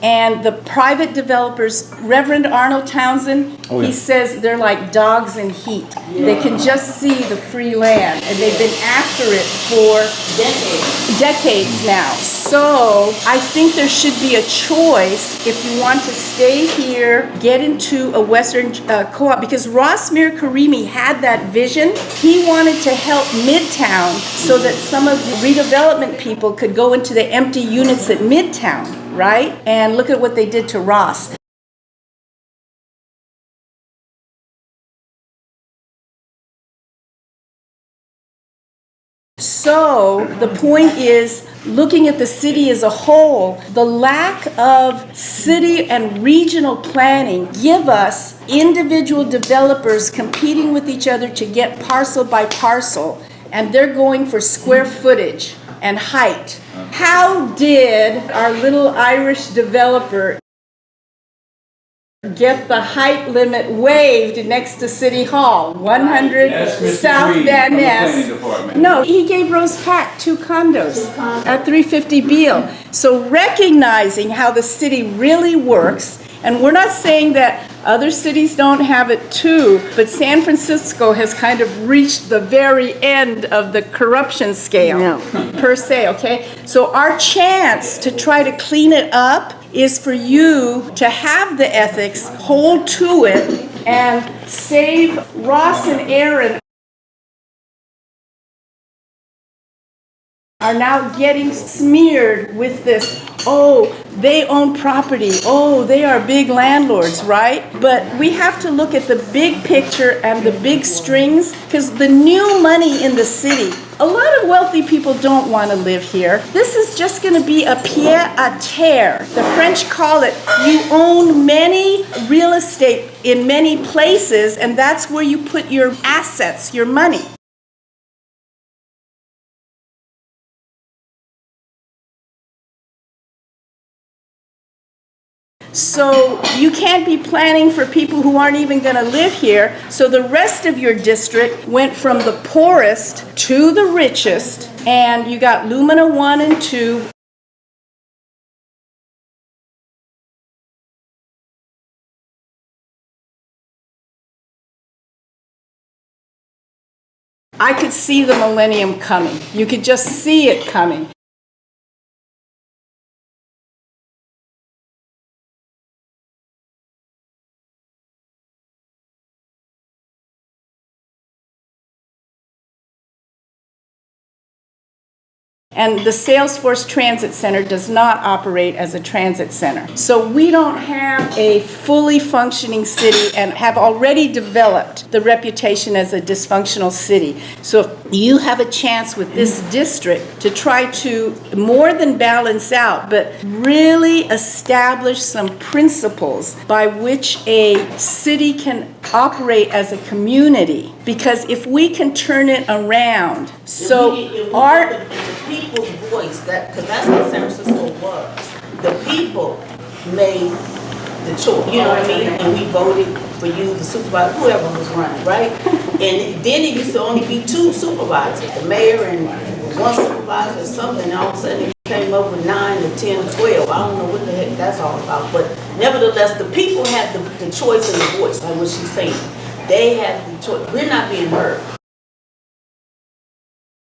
And the private developers, Reverend Arnold Townsend, he says they're like dogs in heat. They can just see the free land, and they've been after it for decades now. So I think there should be a choice if you want to stay here, get into a Western co-op, because Ross Mir Karimi had that vision. He wanted to help Midtown so that some of the redevelopment people could go into the empty units at Midtown. Right? And look at what they did to Ross. So the point is, looking at the city as a whole, the lack of city and regional planning give us individual developers competing with each other to get parcel by parcel, and they're going for square footage and height. How did our little Irish developer get the height limit waived next to City Hall? 100 South Van Ness. No, he gave Rose Pack 2 condos at 350 Beale. So recognizing how the city really works, and we're not saying that other cities don't have it too, but San Francisco has kind of reached the very end of the corruption scale, per se, okay? So our chance to try to clean it up is for you to have the ethics, hold to it, and save Ross and Aaron are now getting smeared with this, oh, they own property, oh, they are big landlords, right? But we have to look at the big picture and the big strings, because the new money in the city, a lot of wealthy people don't want to live here. This is just going to be a pied-à-terre. The French call it, you own many real estate in many places, and that's where you put your assets, your money. So you can't be planning for people who aren't even going to live here. So the rest of your district went from the poorest to the richest, and you got Lumina 1 and 2. I could see the millennium coming. You could just see it coming. And the Salesforce Transit Center does not operate as a transit center. So we don't have a fully functioning city and have already developed the reputation as a dysfunctional city. So if you have a chance with this district to try to more than balance out, but really establish some principles by which a city can operate as a community. Because if we can turn it around, so our people's voice, that because that's what San Francisco was. The people made the choice, you know what I mean? And we voted for you, the supervisor, whoever was running, right? And then it used to only be 2 supervisors, the mayor and 1 supervisor or something, and all of a sudden it came up with 9 or 10 or 12. I don't know what the heck that's all about, but nevertheless, the people had the choice and the voice, like what she's saying. They had the choice. We're not being heard.